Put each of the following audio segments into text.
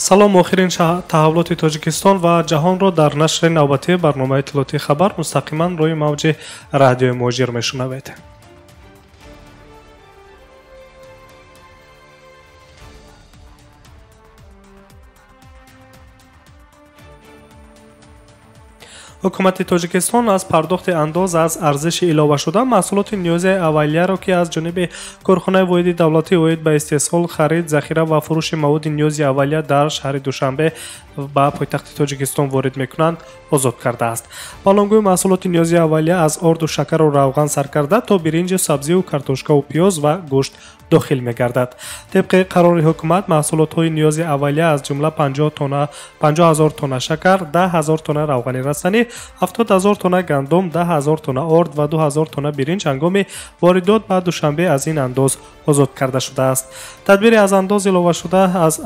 салом, охирин таҳаввулоти тоҷикистон ва ҷаҳонро дар нашри навбатии барномаи иттилоотии хабар мустақиман рӯи мавҷи радиои муҳоҷир мешунавед. ҳукумати тоҷикистон аз пардохти андоз аз арзиши иловашуда маҳсулоти ниёзи аввалияро ки аз ҷониби корхонаи воҳиди давлатӣ оид ба истеҳсол, харид, захира ва фурӯши маводи ниёзи аввалия дар шаҳри Душанбе ба пойтахти Тоҷикистон ворид мекунанд, озод кардааст. Баъномгӯи маҳсулоти ниёзи аввалия аз орду шакару равған сар карда то биринҷу сабзию картошкаву пиёз ва гӯшт дохил мегардад. Тибқи қарори ҳукумат маҳсулотҳои ниёзи аввалия аз ҷумла 50,000 тонна шакар, 10,000 тонна равғани растанӣ, 70,000 тонна гандум, 10,000 тонна орд ва 2,000 тонна биринҷ ҳангоми воридот ба Душанбе аз ин андоз озод карда шудааст. Тадбири аз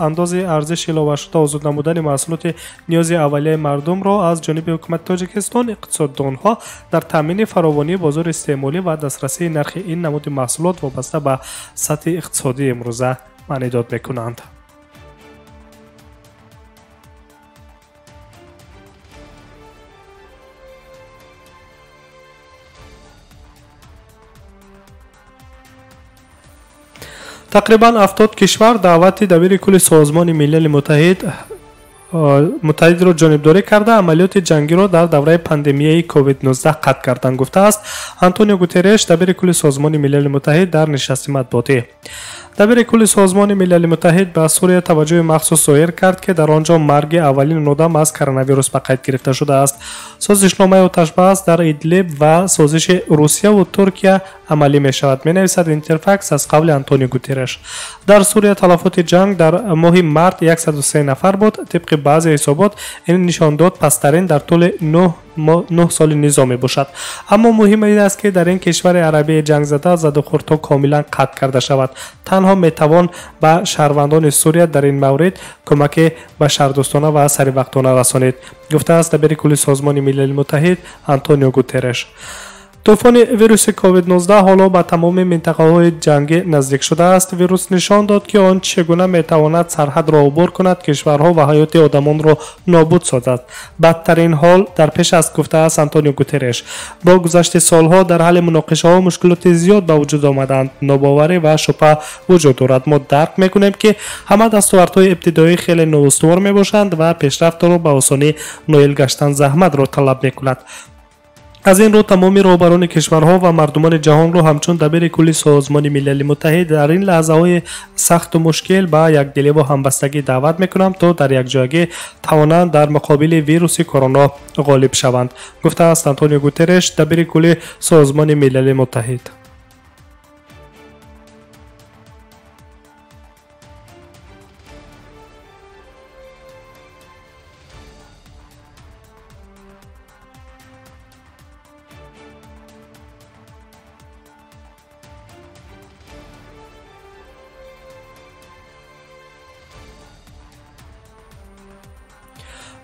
андози арзиши иловашуда озод намудани маҳсулоти ниёзи аввалияи мардумро аз ҷониби ҳукумати Тоҷикистон иқтисоддонҳо дар таъмини фаровонии бозори истеъмолӣ ва дастрасии нархи ин намуди маҳсулот вобаста ба сатҳи иқтисодии имрӯза маънидод мекунанд. тақрибан 70 кишвар даъвати дабири кулли Созмони Милали Муттаҳидро ҷонибдорӣ карда амалиёти ҷангиро дар давраи пандемияи COVID-19 қатъ карданд, гуфтааст Антонио Гутереш, дабири кулли Созмони Милали Муттаҳид дар нишасти матбуотӣ. дабири кулли Созмони Милали Муттаҳид ба Сурия таваҷҷӯҳи махсус зоҳир кард, ки дар он ҷо марги аввалин одам аз коронавирус ба қайд гирифта шудааст. Созишномаи оташбас дар Идлиб ва созиши Русияву Туркия амалӣ мешавад, менависад Интерфакс аз қавли Антонио Гутереш. дар Сурия талафоти ҷанг дар моҳи март 103 нафар буд. Тибқи баъзе ҳисобот ин нишондод пасттарин дар тӯли 9 соли низом мебошад. Аммо муҳим ин аст, ки дар ин кишвари арабии ҷангзада задухӯрдҳо комилан қатъ карда шавад. танҳо метавон ба шаҳрвандони Сурия дар ин маврид кӯмаке ба шаҳрдӯстона ва саривақтона расонид, гуфтааст дабири кулли Созмони Милали Муттаҳид Антонио Гутереш. тӯфони вируси COVID-19 ҳоло ба тамоми минтақаҳои ҷангӣ наздик шудааст. Вирус нишон дод, ки он чӣ гуна метавонад сарҳадро убур кунад, кишварҳо ва ҳаёти одамонро нобуд созад. бадтарин ҳол дар пеш аст, гуфтааст Антонио Гутереш. бо гузашти солҳо дар ҳалли муноқишаҳо мушкилоти зиёд ба вуҷуд омаданд. нобоварӣ ва шубҳа вуҷуд дорад. мо дарк мекунем, ки ҳама дастовардҳои ибтидоӣ хеле ноустувор мебошанд ва пешрафтро ба осонӣ ноил гаштан заҳматро талаб мекунад. аз ин рӯ тамоми роҳбарони кишварҳо ва мардумони ҷаҳонро ҳамчун дабири кулли Созмони Милали Муттаҳид дар ин лаҳзаҳои сахту мушкил ба якдиливу ҳамбастагӣ даъват мекунам, то дар якҷоягӣ тавонанд дар муқобили вируси короно ғолиб шаванд, гуфтааст Антонио Гутереш, дабири кулли Созмони Милали Муттаҳид.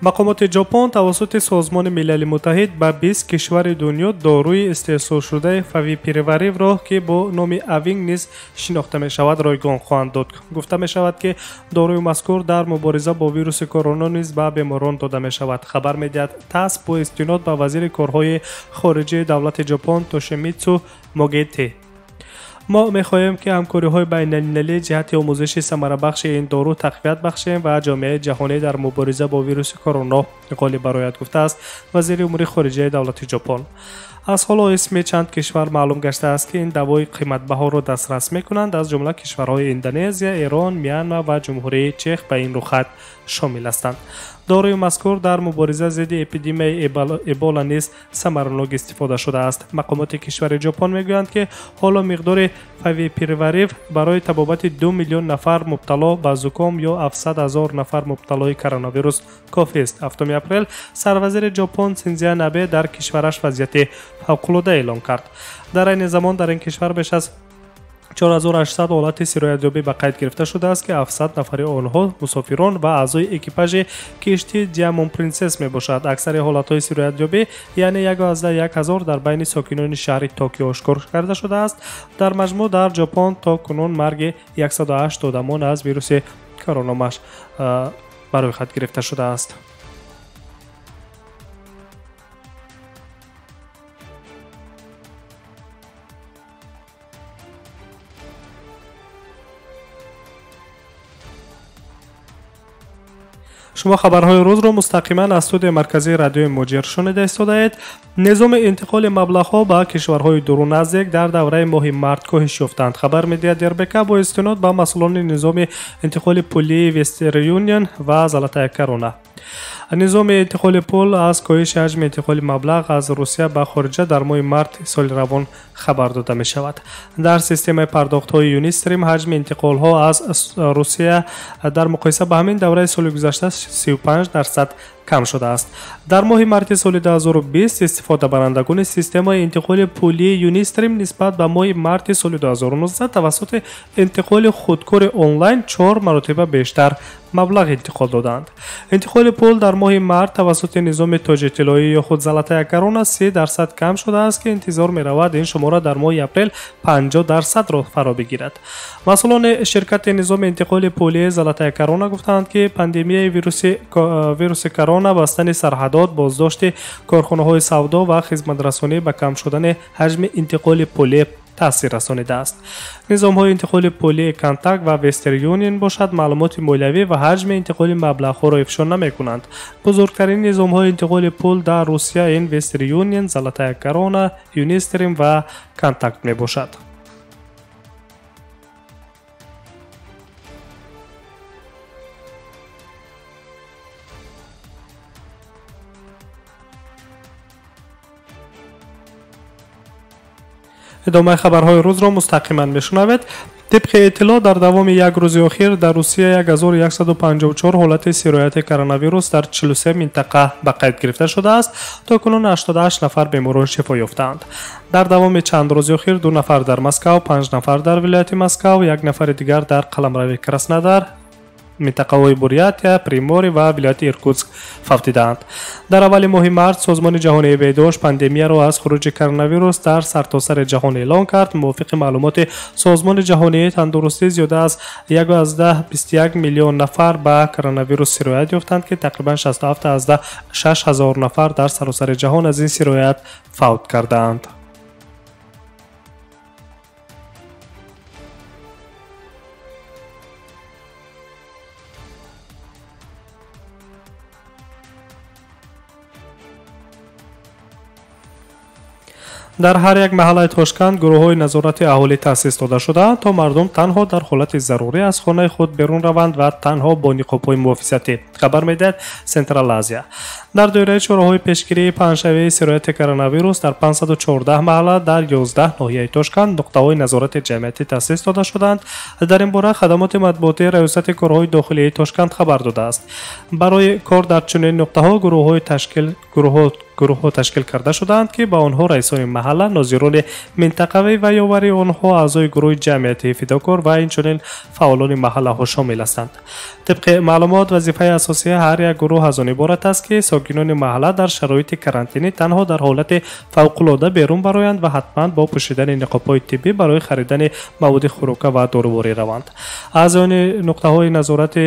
мақомоти ҷопон тавассути Созмони Милали Муттаҳид ба 20 кишвари дунё дорӯи истеҳсолшудаи фавипираваривро, ки бо номи Авинг низ шинохта мешавад, ройгон хоҳанд дод. гуфта мешавад, ки дорӯи мазкур дар мубориза бо вируси короно низ ба беморон дода мешавад. хабар медиҳад ТАСС бо истинод ба вазири корҳои хориҷии давлати Ҷопон Тошимитсу Могети. мо мехоҳем, ки ҳамкориҳои байналмилалии ҷиҳати омӯзиши самарабахши ин дору тақвият бахшем ва ҷомеаи ҷаҳонӣ дар мубориза бо вируси короно ғолиб барояд, гуфтааст вазири умури хориҷияи давлати Ҷопон. аз ҳоло исми чанд кишвар маълум гаштааст, ки ин давои қиматбаҳоро дастрас мекунанд, аз ҷумла кишварҳои Индонезия, Эрон, Мянма ва ҷумҳурии Чех ба ин рӯйхат шомил ҳастанд. дорӯи мазкур дар мубориза зидди эпидемияи эбола низ самаранок истифода шудааст. мақомоти кишвари Ҷопон мегӯянд, ки ҳоло миқдори фавипираварив барои табобати 2 миллион нафар мубтало ба зуком ё 700,000 нафар мубталои коронавирус кофист. 7 апрел сарвазири Ҷопон Синзия Набе дар кишвараш вазъияти фавқулода эълон кард. дар айни замон дар ин кишвар беш аз 4800 ҳолати сироятёбӣ ба қайд гирифта шудааст, ки 700 нафари онҳо мусофирон ва аъзои экипажи киштии Diamond Princess мебошад. аксари ҳолатҳои сироятёбӣ, яъне 11,000 дар байни сокинони шаҳри Токио ошкор карда шудааст. дар маҷмӯъ дар Ҷопон то кунун марги 108 одамон аз вируси корономаш барои хат гирифта шудааст. шумо хабарҳои рӯзро мустақиман аз студияи марказии радиои муҷир шунида истодаед. низоми интиқоли маблағҳо ба кишварҳои дуруназик дар давраи моҳи март коҳиш ёфтанд. хабар медиҳад РБК бо истинод ба масъулони низоми интиқоли пулии Western Union ва Золотая корона. низоми интиқоли пул аз коҳиши ҳаҷми интиқоли маблағ аз Русия ба хориҷа дар моҳи марти соли равон хабар дода мешавад. дар системаи пардохтҳои Юнистрим ҳаҷми интиқолҳо аз Русия дар муқоиса ба ҳамин давраи соли гузашта 35% кам шудааст. дар моҳи марти соли 2020 истифодабарандагони системаи интиқоли пулии Юнистрим нисбат ба моҳи марти соли 2019 тавассути интиқоли худкори онлайн 4 маротиба бештар маблағ интиқол доданд. интиқоли пул дар моҳи март тавассути низоми тоҷитиллоӣ ё худ Золотая корона 30% кам шудааст ки интизор меравад ин шумора дар моҳи апрел 50%-ро фаро бигирад. масъулони ширкати низоми интиқоли пулии Золотая корона гуфтанд ки пандемияи вируси корона бастани сарҳадот, боздошти корхонаҳои савдо ва хизматрасонӣ ба кам шудани ҳаҷми интиқоли пулӣ таъсир расонидааст. низомҳои интиқоли пулии Контакт ва Western Union бошад маълумоти молиявӣ ва ҳаҷми интиқоли маблағҳоро ифшо намекунанд. бузургтарин низомҳои интиқоли пул дар Русия ин Western Union, Золотая корона, Юнистрим ва Контакт мебошад. идомаи хабарҳои рӯзро мустақиман мешунавед. طبق اطلاع در دوام یک روز اخیر در روسیه 1154 حالت سیرایت کرونا در 43 منطقه به قید گرفته شده است. تا کنون 88 نفر بیماران شفا یافتند. در دوام چند روز اخیر 2 نفر در مسکو، 5 نفر در ولایت مسکو، 1 نفر دیگر در قلمرو کراسنودار، منطقه‌های بوریاتیا، پریموری و ولایت ایرکوتسک فوت دیدند. در اول ماه مارس سازمان جهانی بهداشت پاندمی را از خروج کرونا ویروس در سرتاسر جهان اعلام کرد. موافق معلومات سازمان جهانی تندرستی زیاده از 1.21 میلیون نفر به کرونا ویروس سرایت یافتند که تقریبا 67.6 نفر در سراسر جهان از این سرایت فوت کردند. در هر یک محله تاشکند گروه‌های نظارت اهالی تأسیس داده شده تا مردم تنها در حالت ضروری از خانه خود بیرون روند و تنها با نقاب‌های محافظتی. خبر می‌دهد سنترال آسیا. در دایره چاره‌های پیشگیری پنجشنبه سرایت کرونا ویروس در 514 محله در 11 ناحیه تاشکند نقطه‌های نظارت جمعیتی تأسیس داده شدند. در این باره خدمات مطبوعاتی ریاست کارهای داخلی تاشکند خبر داده است. برای کار در چنین نقطه‌ها گروه‌ها تشکیل کرده شدند که با آنها رئیسان محله، ناظران منطقوی و یاوری آنها اعضای گروه جمعیتی فداکار و اینچنین فعالان محله ها شامل هستند. طبق معلومات وظیفه اساسی هر یک گروه از آن عبارت است که ساکنان محله در شرایط کرانتینی تنها در حالت فوق‌العاده بیرون برآیند و حتما با پوشیدن نقاب‌های طبی برای خریدن مواد خوراکی و داروباری روند. اعضایان نقطه‌های نظارت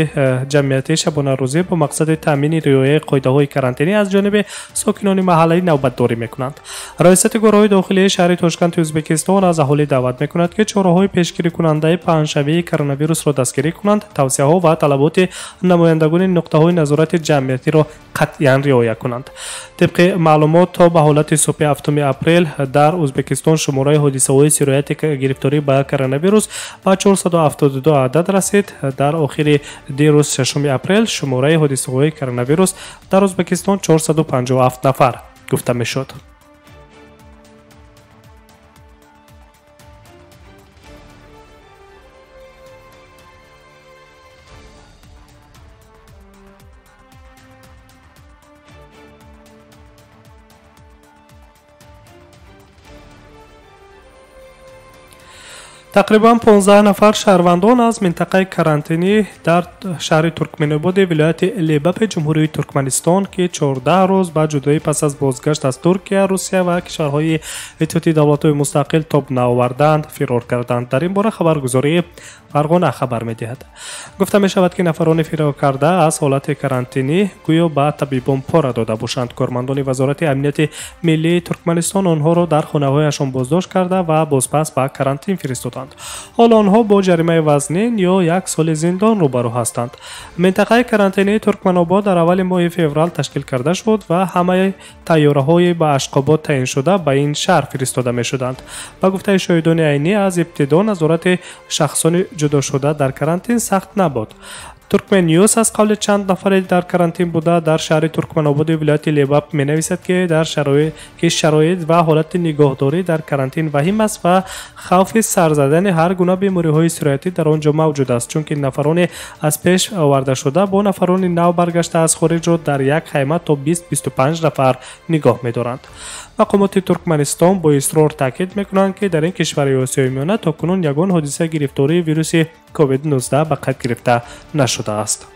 جمعیتی شبانه روزی با مقصد تامین رعایت قاعده‌های کرانتینی از جانب ساکنان محلی نوبتداری میکنند. رئیست گروه داخلی شهر تاشکند ازبکستان از اهالی دعوت میکند که چاره‌های پیشگیری کننده پنجشنبه کرونا ویروس را دستگیری کنند، توصیه‌ها و طلبات نمایندگان نقطه‌های نظارت جمعیتی را قطعاً رعایت کنند. طبق معلومات تا به حالت صبح 7 اپریل در ازبکستان شماره حادثه‌های سرایت گرفتاری به کرونا ویروس به 472 عدد رسید. در آخر دیروز 6 اپریل شماره حادثه‌های کرونا ویروس در ازبکستان 457 نفر گفته میشد. تقریبا 15 نفر شهروندان از منطقه کرانتینی در شهر ترکمن‌آباد ولایت لیباپ جمهوری ترکمنستان که 14 روز بعد جدایی پس از بازگشت از ترکیه، روسیه و کشورهای اتحادیه دولت‌های مستقل تاب نآوردند فرار کردند. در این باره خبرگزاری فرغانه خبر می‌دهد. گفته می‌شود که نفران فرار کرده از حالت کرانتینی گویا به طبیبان پاره داده باشند. کارمندان وزارت امنیت ملی ترکمنستان آنها را در خانه‌هایشان بازداشت کرده و بازپس به کرانتین فرستادند. حال آنها با جریمه وزنین یا 1 سال زندان روبرو هستند. منطقه کرانتینی ترکمن‌آباد در اول ماه فوریه تشکیل کرده شد و همه طیاره‌های به اشقابات تعیین شده به این شهر فرستاده می‌شدند. با گفته شاهدان عینی از ابتدا نظارت شخصان جدا شده در کرانتین سخت نبود. ترکمن نیوز از قول چند نفر در کرانتین بوده در شهر ترکمن‌آباد ولایت لیباپ می نویسد که در شرایط و حالت نگهداری در کرانتین وخیم است و خوف سر زدن هر گونه بیماری‌های سرایتی در آنجا موجود است، چون که نفران از پیش آورده شده با نفران نو برگشته از خارج را در یک خیمه تا 20-25 نفر نگاه می‌دارند. مقامات ترکمنستان با اصرار تاکید می‌کنند که در این کشور آسیای میانه تاکنون یگان حادثه گرفتاری ویروس کووید 19 به قید گرفته نشده است.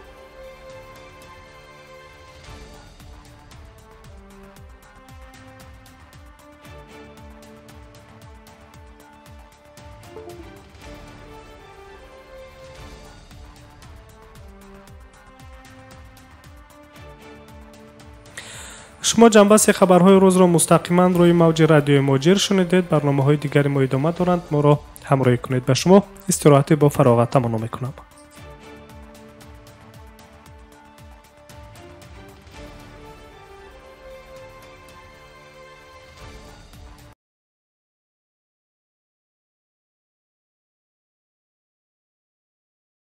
شما جنبه خبرهای روز را مستقیما روی موج رادیوی مجیر شنیدید. برنامه‌های دیگری ما ادامه دارند. ما را همراهی کنید. به شما استراحت با فراغت تمنا می‌کنم.